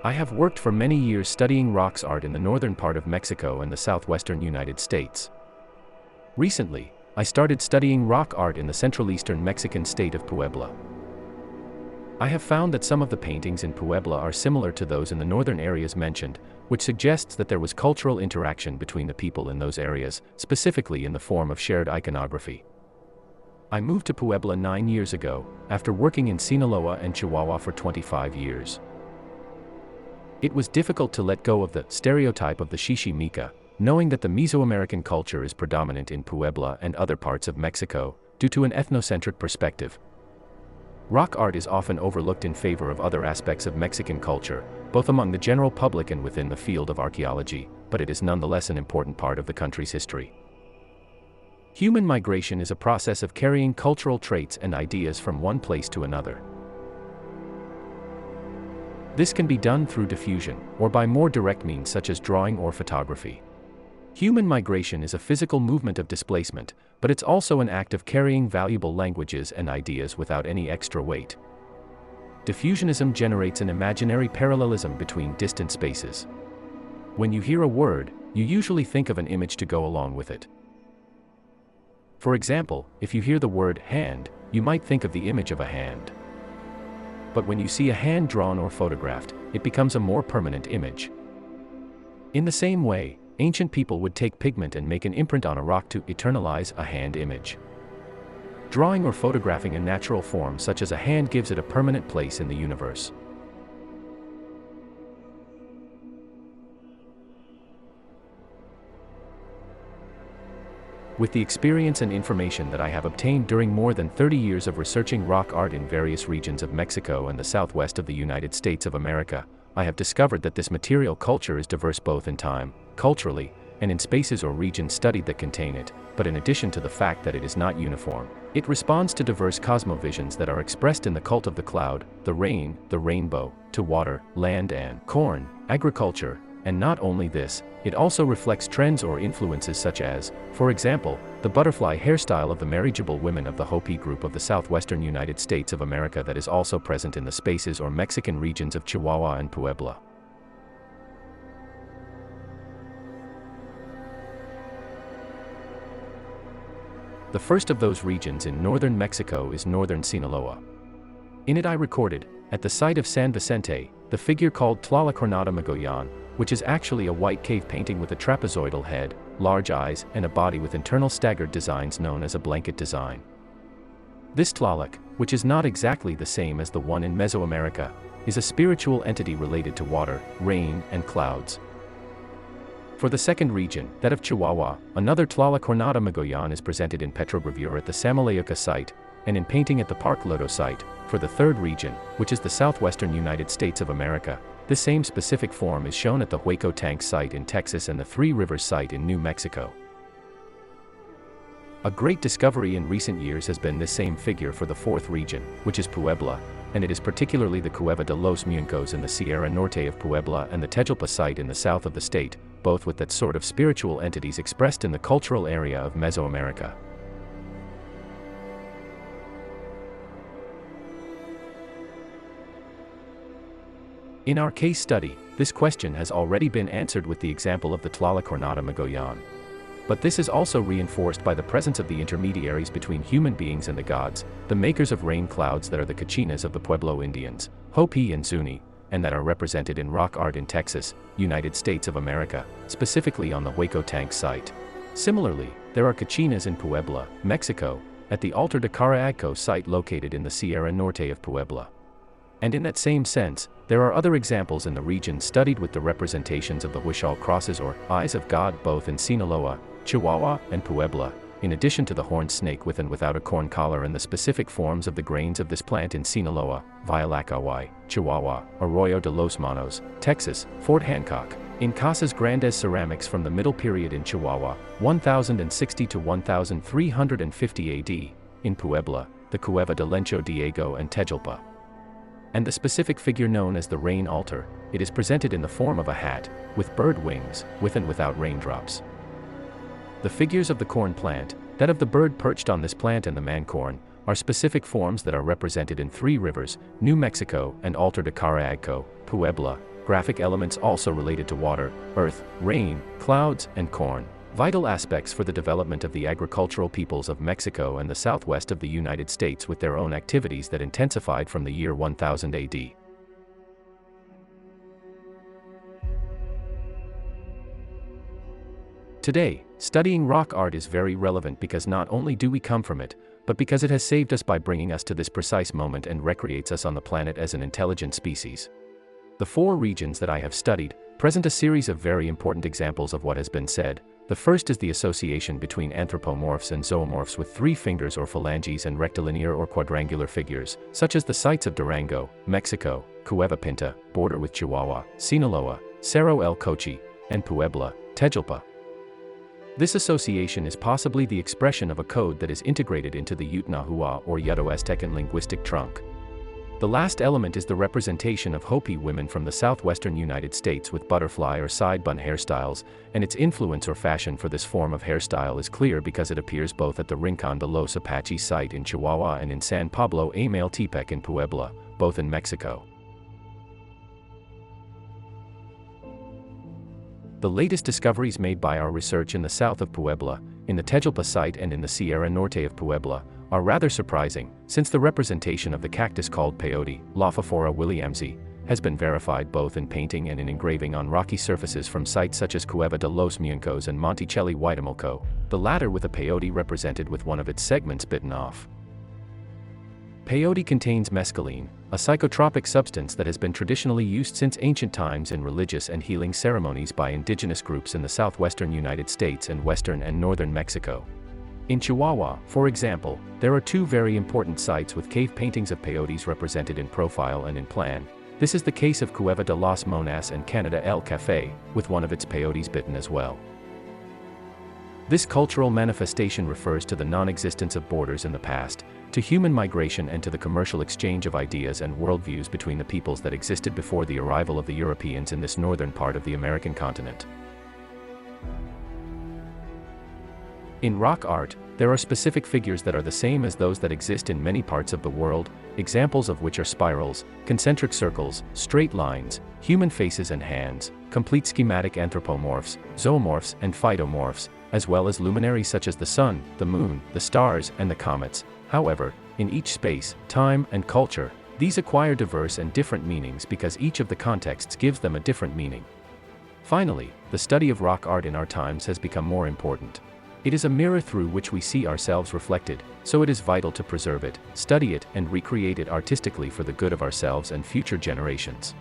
I have worked for many years studying rocks art in the northern part of Mexico and the southwestern United States. Recently, I started studying rock art in the central eastern Mexican state of Puebla. I have found that some of the paintings in Puebla are similar to those in the northern areas mentioned, which suggests that there was cultural interaction between the people in those areas, specifically in the form of shared iconography. I moved to Puebla 9 years ago, after working in Sinaloa and Chihuahua for 25 years. It was difficult to let go of the stereotype of the Chichimeca, knowing that the Mesoamerican culture is predominant in Puebla and other parts of Mexico, due to an ethnocentric perspective. Rock art is often overlooked in favor of other aspects of Mexican culture, both among the general public and within the field of archaeology, but it is nonetheless an important part of the country's history. Human migration is a process of carrying cultural traits and ideas from one place to another. This can be done through diffusion, or by more direct means such as drawing or photography. Human migration is a physical movement of displacement, but it's also an act of carrying valuable languages and ideas without any extra weight. Diffusionism generates an imaginary parallelism between distant spaces. When you hear a word, you usually think of an image to go along with it. For example, if you hear the word hand, you might think of the image of a hand. But when you see a hand drawn or photographed, it becomes a more permanent image. In the same way, ancient people would take pigment and make an imprint on a rock to eternalize a hand image. Drawing or photographing a natural form such as a hand gives it a permanent place in the universe. With the experience and information that I have obtained during more than 30 years of researching rock art in various regions of Mexico and the southwest of the United States of America, I have discovered that this material culture is diverse both in time, culturally, and in spaces or regions studied that contain it, but in addition to the fact that it is not uniform, it responds to diverse cosmovisions that are expressed in the cult of the cloud, the rain, the rainbow, to water, land and corn, agriculture, and not only this, it also reflects trends or influences such as, for example, the butterfly hairstyle of the marriageable women of the Hopi group of the southwestern United States of America that is also present in the spaces or Mexican regions of Chihuahua and Puebla. The first of those regions in northern Mexico is northern Sinaloa. In it I recorded, at the site of San Vicente, the figure called Tlalacronada Magoyan, which is actually a white cave painting with a trapezoidal head, large eyes, and a body with internal staggered designs known as a blanket design. This Tlaloc, which is not exactly the same as the one in Mesoamerica, is a spiritual entity related to water, rain, and clouds. For the second region, that of Chihuahua, another Tlalacronada Magoyan is presented in petrogravure at the Samalayuca site, and in painting at the Park Lodo site. For the third region, which is the southwestern United States of America, this same specific form is shown at the Hueco Tank site in Texas and the Three Rivers site in New Mexico. A great discovery in recent years has been this same figure for the fourth region, which is Puebla, and it is particularly the Cueva de los Muñecos in the Sierra Norte of Puebla and the Tejalpa site in the south of the state, both with that sort of spiritual entities expressed in the cultural area of Mesoamerica. In our case study, this question has already been answered with the example of the Tlalacronada Magoyan. But this is also reinforced by the presence of the intermediaries between human beings and the gods, the makers of rain clouds that are the Cachinas of the Pueblo Indians, Hopi and Zuni, and that are represented in rock art in Texas, United States of America, specifically on the Hueco Tank site. Similarly, there are Cachinas in Puebla, Mexico, at the Altar de Caracco site located in the Sierra Norte of Puebla. And in that same sense, there are other examples in the region studied with the representations of the Huichol crosses or eyes of God both in Sinaloa, Chihuahua, and Puebla, in addition to the horned snake with and without a corn collar and the specific forms of the grains of this plant in Sinaloa, Vialacaway, Chihuahua, Arroyo de los Monos, Texas, Fort Hancock, in Casas Grandes ceramics from the Middle Period in Chihuahua, 1060 to 1350 AD, in Puebla, the Cueva de Lencho Diego and Tejalpa. And the specific figure known as the rain altar, it is presented in the form of a hat, with bird wings, with and without raindrops. The figures of the corn plant, that of the bird perched on this plant and the man corn, are specific forms that are represented in Three Rivers, New Mexico and Altar de Caracco, Puebla, graphic elements also related to water, earth, rain, clouds, and corn, vital aspects for the development of the agricultural peoples of Mexico and the southwest of the United States with their own activities that intensified from the year 1000 AD. Today, studying rock art is very relevant because not only do we come from it, but because it has saved us by bringing us to this precise moment and recreates us on the planet as an intelligent species. The 4 regions that I have studied present a series of very important examples of what has been said. The first is the association between anthropomorphs and zoomorphs with 3 fingers or phalanges and rectilinear or quadrangular figures, such as the sites of Durango, Mexico, Cueva Pinta, border with Chihuahua, Sinaloa, Cerro El Cochi, and Puebla, Tejalpa. This association is possibly the expression of a code that is integrated into the Yutnahua or Yudo-Aztecan linguistic trunk. The last element is the representation of Hopi women from the southwestern United States with butterfly or side bun hairstyles, and its influence or fashion for this form of hairstyle is clear because it appears both at the Rincon de los Apaches site in Chihuahua and in San Pablo Amaltepec in Puebla, both in Mexico. The latest discoveries made by our research in the south of Puebla, in the Tejalpa site and in the Sierra Norte of Puebla, are rather surprising, since the representation of the cactus called peyote, Lophophora williamsi, has been verified both in painting and in engraving on rocky surfaces from sites such as Cueva de los Muncos and Monticelli Huaytamilco, the latter with a peyote represented with one of its segments bitten off. Peyote contains mescaline, a psychotropic substance that has been traditionally used since ancient times in religious and healing ceremonies by indigenous groups in the southwestern United States and western and northern Mexico. In Chihuahua, for example, there are 2 very important sites with cave paintings of peyotes represented in profile and in plan. This is the case of Cueva de las Monas and Canada El Café, with one of its peyotes bitten as well. This cultural manifestation refers to the non-existence of borders in the past, to human migration and to the commercial exchange of ideas and worldviews between the peoples that existed before the arrival of the Europeans in this northern part of the American continent. In rock art, there are specific figures that are the same as those that exist in many parts of the world, examples of which are spirals, concentric circles, straight lines, human faces and hands, complete schematic anthropomorphs, zoomorphs and phytomorphs, as well as luminaries such as the sun, the moon, the stars, and the comets. However, in each space, time, and culture, these acquire diverse and different meanings because each of the contexts gives them a different meaning. Finally, the study of rock art in our times has become more important. It is a mirror through which we see ourselves reflected, so it is vital to preserve it, study it, and recreate it artistically for the good of ourselves and future generations.